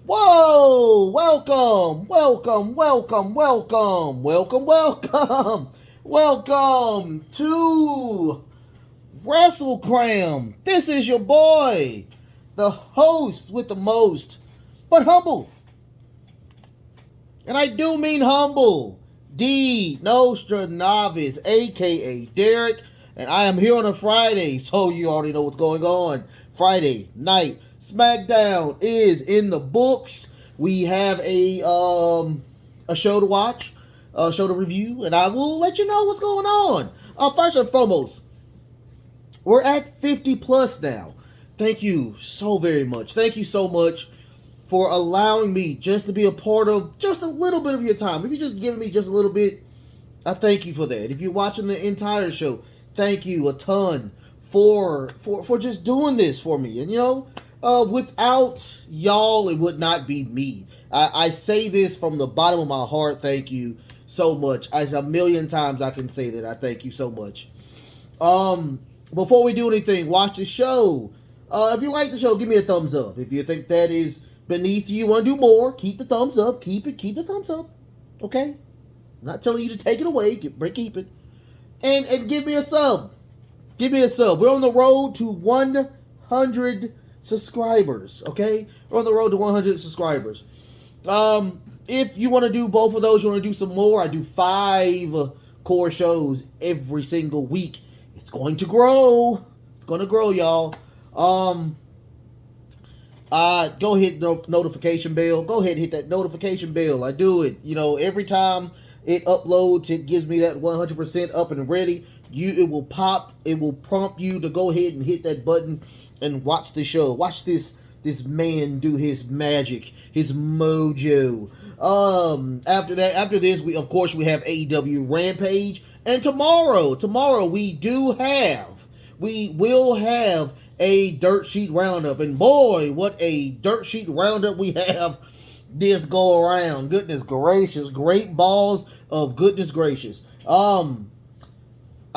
Whoa! Welcome to WrestleCram. This is your boy, the host with the most, but humble. And I do mean humble. D. Nostra Novice, aka Derek. And I am here on a Friday, so you already know what's going on. Friday night Smackdown is in the books. We have a show to watch, a show to review, and I will let you know what's going on. First and foremost, we're at 50 plus now. Thank you so very much. Thank you so much for allowing me just to be a part of just a little bit of your time. If you're just giving me just a little bit, I thank you for that. If you're watching the entire show, thank you a ton for just doing this for me. And without y'all, it would not be me. I say this from the bottom of my heart. Thank you so much. As a million times I can say that. I thank you so much. Before we do anything, watch the show. If you like the show, give me a thumbs up. If you think that is beneath you, want to do more, keep the thumbs up. Keep the thumbs up. Okay? I'm not telling you to take it away. Keep it. And give me a sub. Give me a sub. We're on the road to 100 subscribers. Okay? We're on the road to 100 subscribers. If you want to do both of those, you want to do some more, I do 5 core shows every single week. It's going to grow. It's going to grow, y'all. Go hit the notification bell. Go ahead and hit that notification bell. I do it. Every time it uploads, it gives me that 100% up and ready. It will pop. It will prompt you to go ahead and hit that button and watch the show. Watch this man do his magic, his mojo. After this, we have AEW Rampage, and tomorrow we will have a Dirt Sheet Roundup, and boy, what a Dirt Sheet Roundup we have this go around. Goodness gracious, great balls of goodness gracious.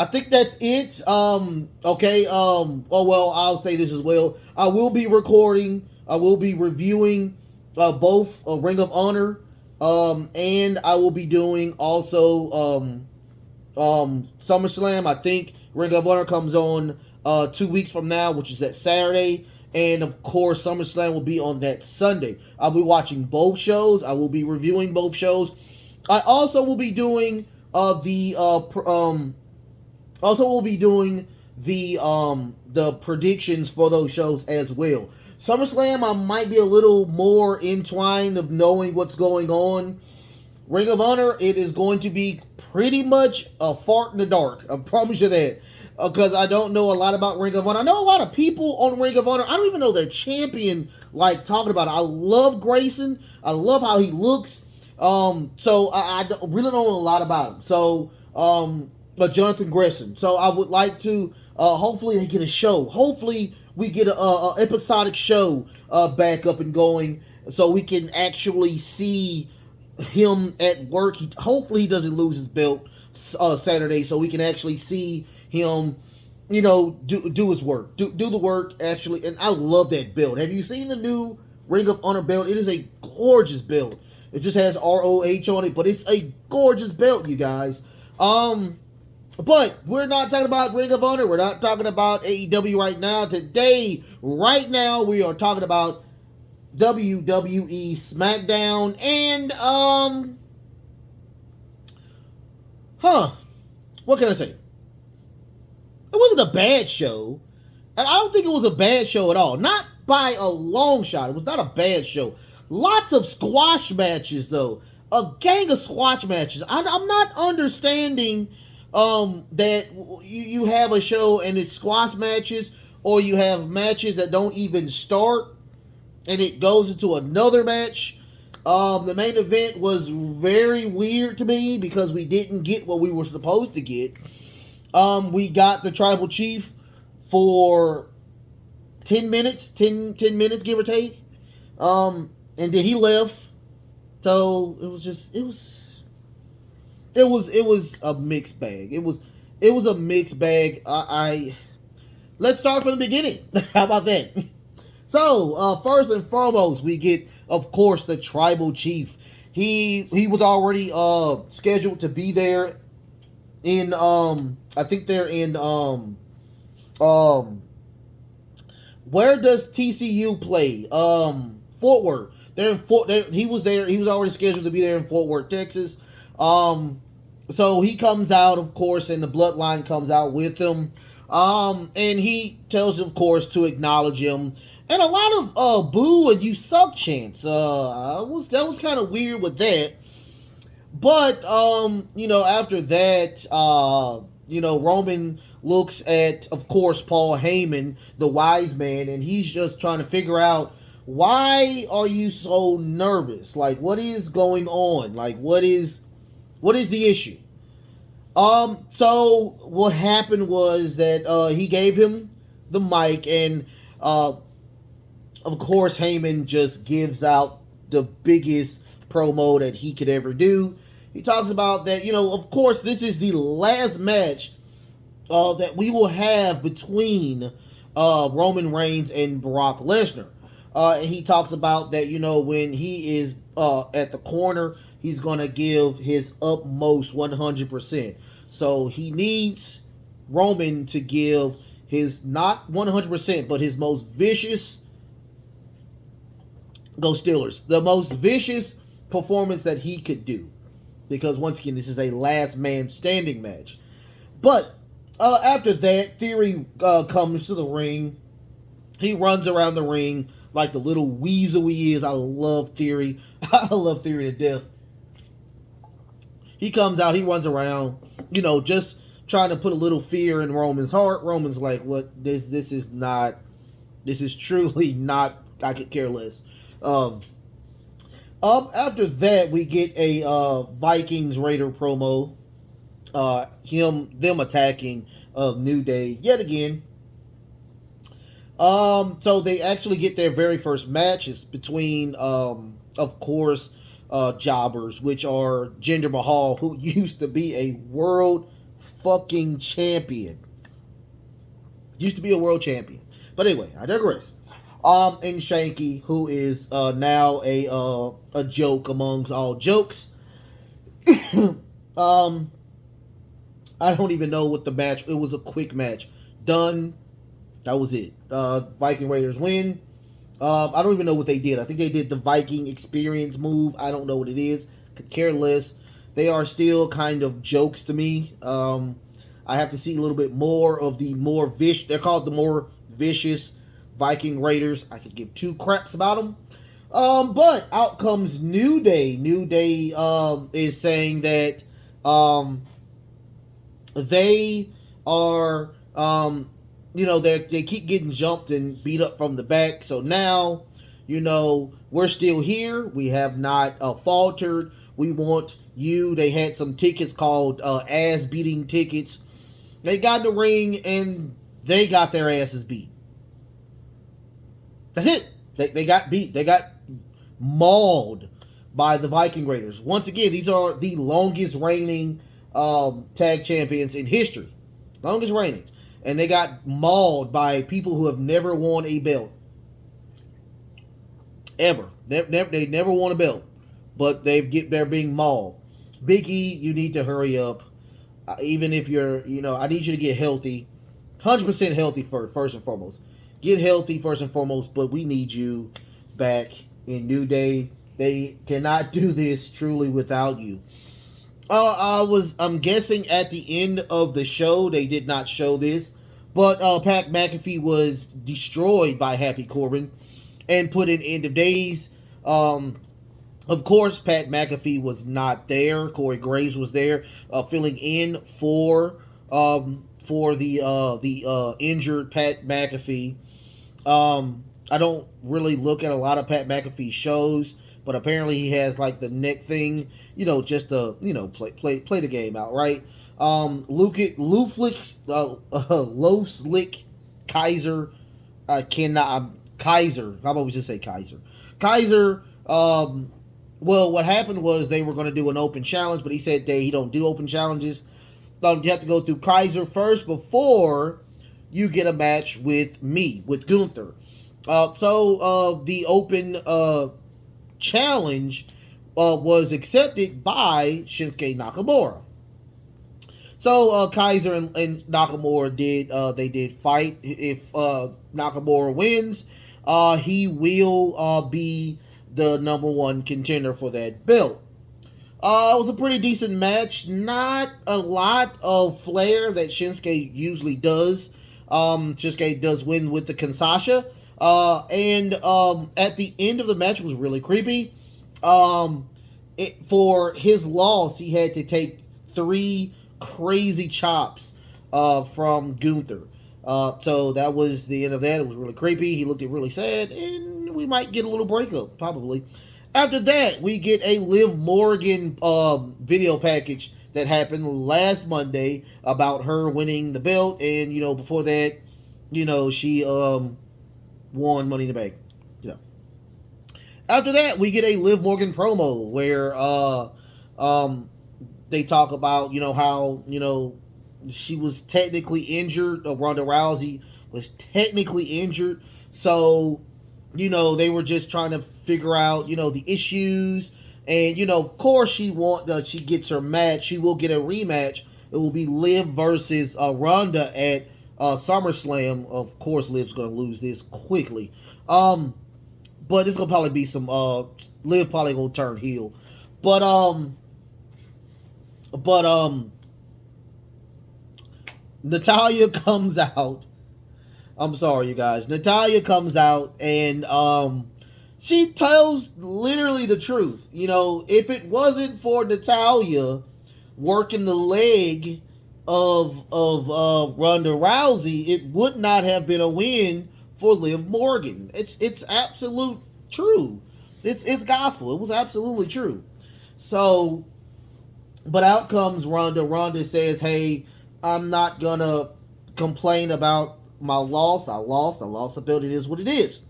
I think that's it. Okay. I'll say this as well. I will be reviewing both Ring of Honor, and I will be doing also SummerSlam. I think Ring of Honor comes on 2 weeks from now, which is that Saturday, and of course SummerSlam will be on that Sunday. I'll be watching both shows. I will be reviewing both shows. I also will be doing the predictions for those shows as well. SummerSlam, I might be a little more entwined of knowing what's going on. Ring of Honor, it is going to be pretty much a fart in the dark. I promise you that. Because I don't know a lot about Ring of Honor. I know a lot of people on Ring of Honor. I don't even know their champion, talking about it. I love Grayson. I love how he looks. So I really don't know a lot about him. So, but Jonathan Grayson. So I would like to, hopefully they get a show. Hopefully we get a episodic show back up and going, so we can actually see him at work. Hopefully he doesn't lose his belt Saturday, so we can actually see him, do his work, do the work actually. And I love that belt. Have you seen the new Ring of Honor belt? It is a gorgeous belt. It just has ROH on it, but it's a gorgeous belt, you guys. But we're not talking about Ring of Honor. We're not talking about AEW right now. Right now, we are talking about WWE Smackdown. And, what can I say? It wasn't a bad show. And I don't think it was a bad show at all. Not by a long shot. It was not a bad show. Lots of squash matches, though. A gang of squash matches. I'm not understanding that you have a show and it's squash matches, or you have matches that don't even start and it goes into another match. The main event was very weird to me because we didn't get what we were supposed to get. We got the Tribal Chief for 10 minutes, give or take. And then he left. So it was a mixed bag. It was a mixed bag. Let's start from the beginning. How about that? So, first and foremost, we get, of course, the tribal chief. He was already scheduled to be there in I think they're in um where does TCU play? Fort Worth. They're in Fort. He was there. He was already scheduled to be there in Fort Worth, Texas. So he comes out, of course, and the bloodline comes out with him. And he tells, of course, to acknowledge him. And a lot of boo and you suck chants. That was kind of weird with that. But after that, Roman looks at, of course, Paul Heyman, the wise man, and he's just trying to figure out, why are you so nervous? Like, what is going on? Like, what is the issue? So what happened was that he gave him the mic, and of course Heyman just gives out the biggest promo that he could ever do. He talks about that, of course, this is the last match that we will have between Roman Reigns and Brock Lesnar. And he talks about that, when he is at the corner, he's going to give his utmost 100%. So he needs Roman to give his, not 100%, but his most vicious, go Steelers, the most vicious performance that he could do. Because once again, this is a last man standing match. But after that, Theory comes to the ring. He runs around the ring like the little weasel he is. I love Theory. I love Theory to death. He comes out, he runs around, just trying to put a little fear in Roman's heart. Roman's like, what? This is truly not, I could care less. After that, we get a Vikings Raider promo. Them attacking New Day yet again. So they actually get their very first match. It's between, of course, jobbers, which are Jinder Mahal, who used to be a world fucking champion. Used to be a world champion. But anyway, I digress. And Shanky, who is now a joke amongst all jokes. I don't even know what the match. It was a quick match. Done. That was it. Viking Raiders win. I don't even know what they did. I think they did the Viking experience move. I don't know what it is. Could care less. They are still kind of jokes to me. I have to see a little bit more of the more vicious. They're called the more vicious Viking Raiders. I could give two craps about them. But out comes New Day. New Day is saying that they are they keep getting jumped and beat up from the back. So now, we're still here. We have not faltered. We want you. They had some tickets called ass beating tickets. They got in the ring and they got their asses beat. That's it. They got beat. They got mauled by the Viking Raiders. Once again, these are the longest reigning tag champions in history. Longest reigning. And they got mauled by people who have never won a belt. Ever. They never won a belt. But they're being mauled. Big E, you need to hurry up. Even if you're, I need you to get healthy. 100% healthy first and foremost. Get healthy first and foremost, but we need you back in New Day. They cannot do this truly without you. I'm guessing at the end of the show, they did not show this, but Pat McAfee was destroyed by Happy Corbin and put in End of Days. Of course, Pat McAfee was not there. Corey Graves was there, filling in for the injured Pat McAfee. I don't really look at a lot of Pat McAfee shows, but apparently he has like the neck thing, just to play the game out, right? Low Slick Kaiser. Kaiser. I'm always just say Kaiser. Kaiser. Well, what happened was they were going to do an open challenge, but he said he don't do open challenges. You have to go through Kaiser first before you get a match with me, with Gunther. The open challenge was accepted by Shinsuke Nakamura. So Kaiser and Nakamura did fight. If Nakamura wins, he will be the number one contender for that belt. It was a pretty decent match. Not a lot of flair that Shinsuke usually does. Shinsuke does win with the Kinshasa. And at the end of the match, it was really creepy. For his loss, he had to take 3 crazy chops from Gunther. So that was the end of that. It was really creepy. He looked really sad, and we might get a little breakup, probably. After that, we get a Liv Morgan video package that happened last Monday about her winning the belt, and before that, she won Money in the Bank. After that, we get a Liv Morgan promo where they talk about how she was technically injured. Ronda Rousey was technically injured, so they were just trying to figure out the issues, and of course she gets her match. She will get a rematch. It will be Liv versus Ronda at SummerSlam. Of course, Liv's gonna lose this quickly. But it's gonna probably be some Liv probably gonna turn heel. But Natalya comes out. I'm sorry, you guys. Natalya comes out and she tells literally the truth. If it wasn't for Natalya working the leg of Ronda Rousey, it would not have been a win for Liv Morgan. It's absolute true. It's gospel. It was absolutely true. So, but out comes Ronda. Ronda says, "Hey, I'm not gonna complain about my loss. I lost the belt. It is what it is.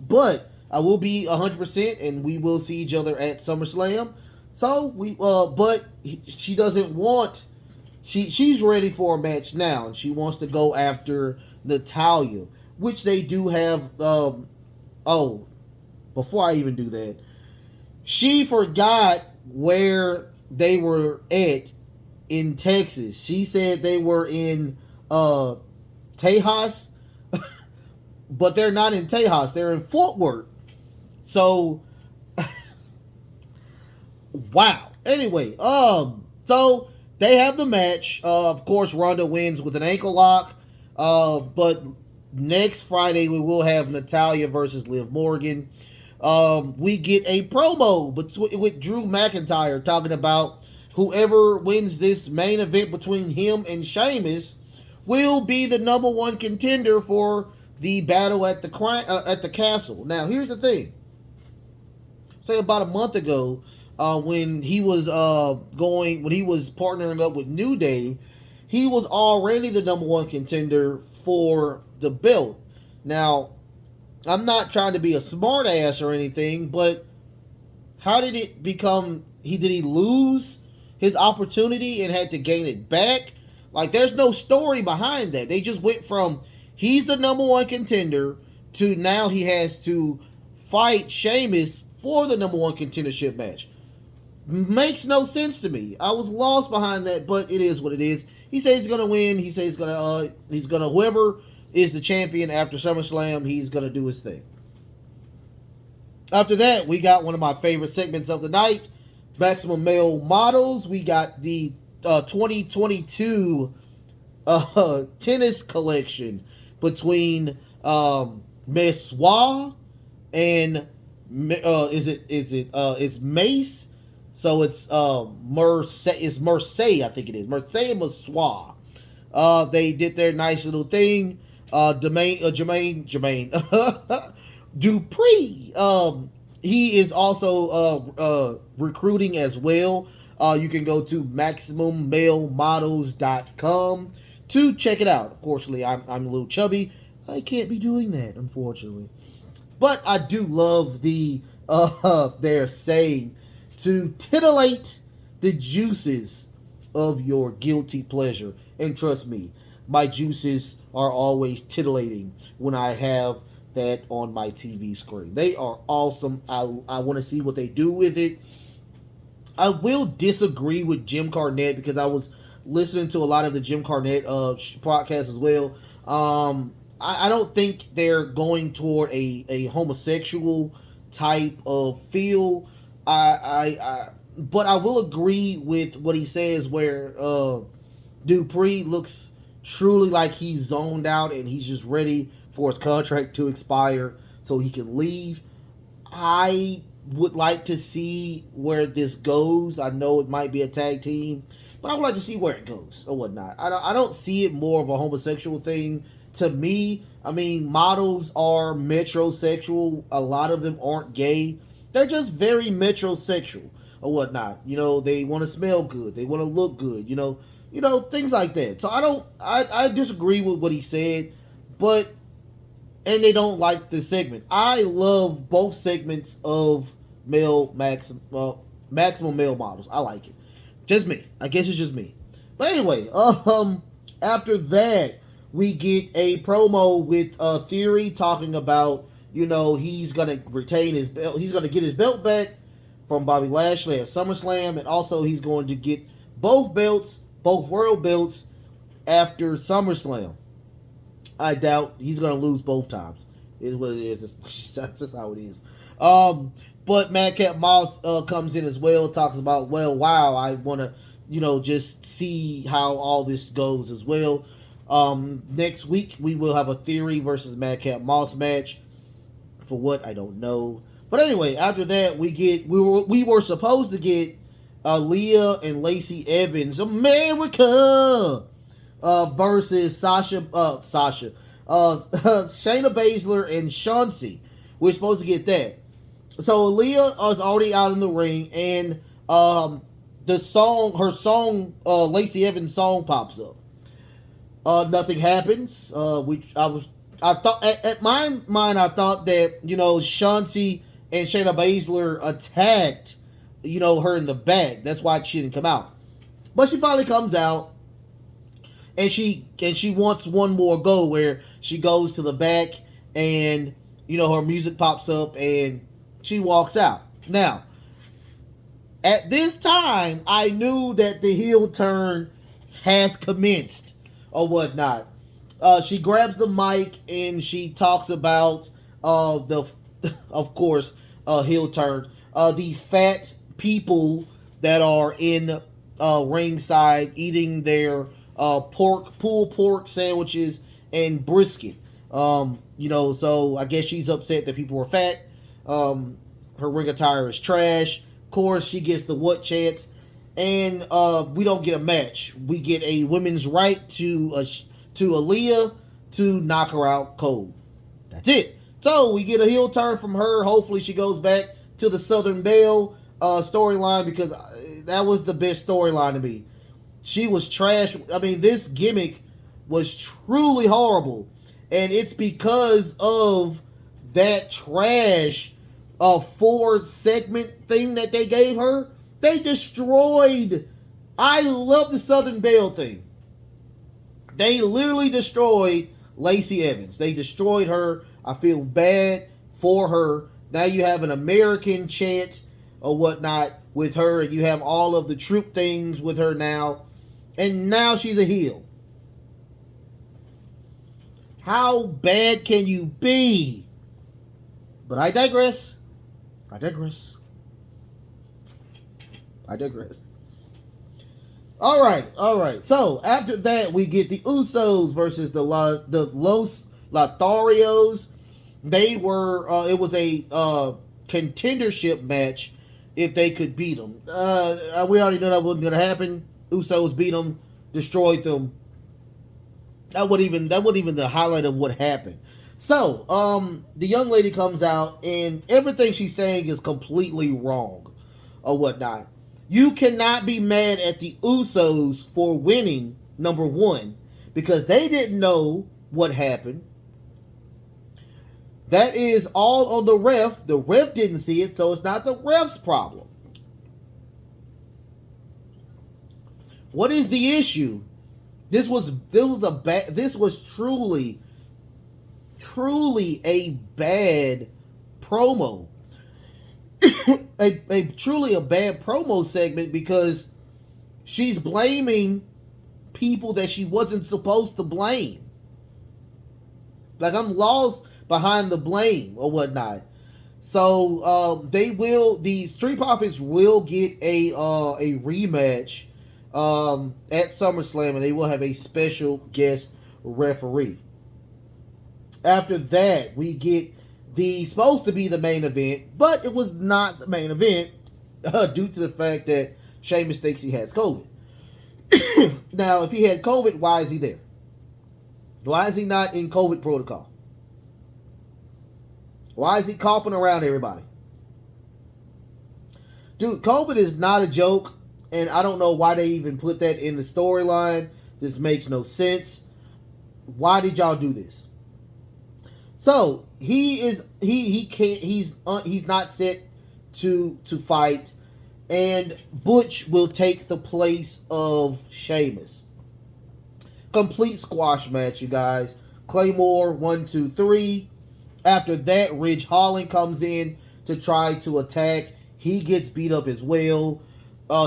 But I will be 100%, and we will see each other at SummerSlam." So but she doesn't want. She's ready for a match now, and she wants to go after Natalya, which they do have. Before I even do that, she forgot where they were at in Texas. She said they were in Tejas, but they're not in Tejas. They're in Fort Worth. So, wow. Anyway, so they have the match. Of course, Ronda wins with an ankle lock. But next Friday we will have Natalya versus Liv Morgan. We get a promo with Drew McIntyre talking about whoever wins this main event between him and Sheamus will be the number one contender for the battle at the castle. Now, here's the thing. Say about a month ago, when he was partnering up with New Day, he was already the number one contender for the belt. Now, I'm not trying to be a smart ass or anything, but how did it become? Did he lose his opportunity and had to gain it back? Like, there's no story behind that. They just went from he's the number one contender to now he has to fight Sheamus for the number one contendership match. Makes no sense to me. I was lost behind that, but it is what it is. He says he's gonna win. He says he's gonna whoever is the champion after SummerSlam, he's gonna do his thing. After that, we got one of my favorite segments of the night, Maximum Male Models. We got the 2022 tennis collection between Messoir and it's Mace. So it's Mercedes, I think it is. Mercedes Messoir. They did their nice little thing. Jermaine Dupree. He is also recruiting as well. You can go to MaximumMaleModels.com to check it out. Of course, I'm a little chubby. I can't be doing that, unfortunately. But I do love their saying to titillate the juices of your guilty pleasure. And trust me, my juices are always titillating when I have that on my TV screen. They are awesome. I want to see what they do with it. I will disagree with Jim Cornette because I was listening to a lot of the Jim Cornette podcast as well. I don't think they're going toward a homosexual type of feel. But I will agree with what he says where Dupree looks truly like he's zoned out and he's just ready for his contract to expire so he can leave. I would like to see where this goes. I know it might be a tag team, but I would like to see where it goes or whatnot. I don't see it more of a homosexual thing to me. I mean, models are metrosexual. A lot of them aren't gay. They're just very metrosexual or whatnot. You know, they want to smell good. They want to look good. You know, things like that. So I disagree with what he said, but and they don't like this segment. I love both segments of maximum male models. I like it. Just me. I guess it's just me. But anyway, after that, we get a promo with Theory talking about, you know, he's gonna retain his belt. He's gonna get his belt back from Bobby Lashley at SummerSlam, and also he's going to get both belts, both world belts, after SummerSlam. I doubt he's going to lose both times. Is what it is. That's just how it is. But Madcap Moss comes in as well, talks about, well, wow, I want to, you know, just see how all this goes as well. Next week, we will have a Theory versus Madcap Moss match. For what? I don't know. But anyway, after that, we were supposed to get Aaliyah and Lacey Evans, America, versus Shayna Baszler and Chauncey. We're supposed to get that. So Aaliyah is already out in the ring, and her song, Lacey Evans' song pops up. Nothing happens. I thought at my mind, I thought that, you know, Chauncey and Shayna Baszler attacked, you know, her in the back. That's why she didn't come out. But she finally comes out, and she wants one more go where she goes to the back and, you know, her music pops up and she walks out. Now, at this time, I knew that the heel turn has commenced or whatnot. She grabs the mic and she talks about of course, heel turn, the fat people that are in ringside eating their pulled pork sandwiches and brisket. You know, so I guess she's upset that people are fat. Her ring attire is trash. Of course, she gets the what chance, and we don't get a match. We get a women's right to Aaliyah to knock her out cold. That's it. So we get a heel turn from her. Hopefully she goes back to the Southern Belle storyline, because that was the best storyline to me. She was trash. I mean, this gimmick was truly horrible, and it's because of that trash 4-segment thing that they gave her. They destroyed. I love the Southern Belle thing. They literally destroyed Lacey Evans. They destroyed her. I feel bad for her. Now you have an American chant or whatnot with her, and you have all of the troop things with her now, and now she's a heel. How bad can you be? But I digress. I digress. All right. So after that, we get the Usos versus the Los Lotharios. They were. It was a contendership match if they could beat them. We already know that wasn't going to happen. Usos beat them, destroyed them. That wasn't even the highlight of what happened. So, the young lady comes out, and everything she's saying is completely wrong, or whatnot. You cannot be mad at the Usos for winning, number one, because they didn't know what happened. That is all on the ref. The ref didn't see it, so it's not the ref's problem. What is the issue? This was truly truly a bad promo. a truly a bad promo segment, because she's blaming people that she wasn't supposed to blame. Like, I'm lost behind the blame or whatnot. So the Street Profits will get a rematch at SummerSlam, and they will have a special guest referee. After that, we get the supposed to be the main event, but it was not the main event due to the fact that Sheamus thinks he has COVID. Now, if he had COVID, why is he there? Why is he not in COVID protocol? Why is he coughing around everybody? Dude, COVID is not a joke, and I don't know why they even put that in the storyline. This makes no sense. Why did y'all do this? So he's not set to fight, and Butch will take the place of Sheamus. Complete squash match, you guys. Claymore 1, 2, 3. After that, Ridge Holland comes in to try to attack. He gets beat up as well.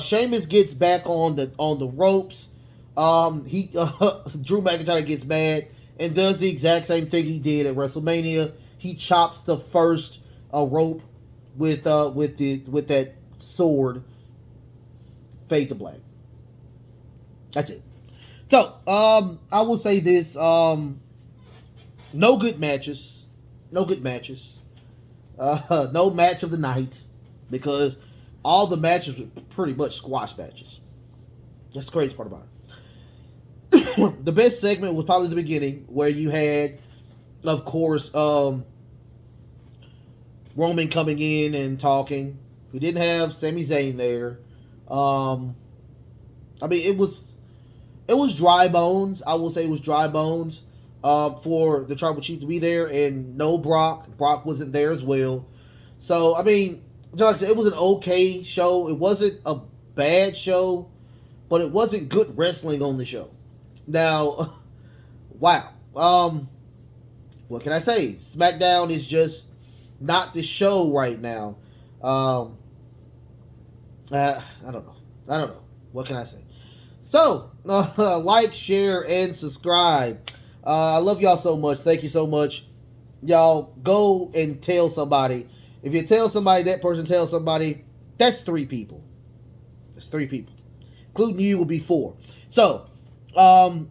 Sheamus gets back on the ropes. Drew McIntyre gets mad and does the exact same thing he did at WrestleMania. He chops the first rope with that sword. Fade to black. That's it. So I will say this: no good matches, no match of the night, because all the matches were pretty much squash matches. That's the crazy part about it. The best segment was probably the beginning, where you had, of course, Roman coming in and talking. We didn't have Sami Zayn there. I mean, it was dry bones. I will say it was dry bones for the Tribal Chief to be there, and no Brock. Brock wasn't there as well. So, I mean, like I said, it was an okay show. It wasn't a bad show, but it wasn't good wrestling on the show. Now, wow. What can I say? Smackdown is just not the show right now. I don't know. What can I say? So, like, share, and subscribe. I love y'all so much. Thank you so much. Y'all go and tell somebody. If you tell somebody, that person tells somebody, that's 3 people. That's 3 people. Including you will be 4. So, I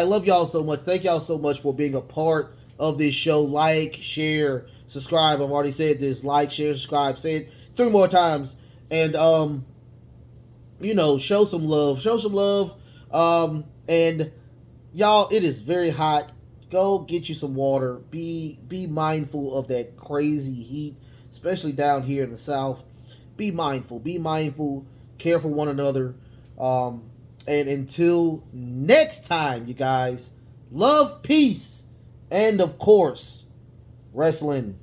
love y'all so much. Thank y'all so much for being a part of this show. Like, share, subscribe. I've already said this. Like, share, subscribe. Say it 3 more times. And, show some love. Show some love. And y'all, it is very hot. Go get you some water. Be mindful of that crazy heat, especially down here in the South. Be mindful. Be mindful. Care for one another. And until next time, you guys, love, peace, and of course, wrestling.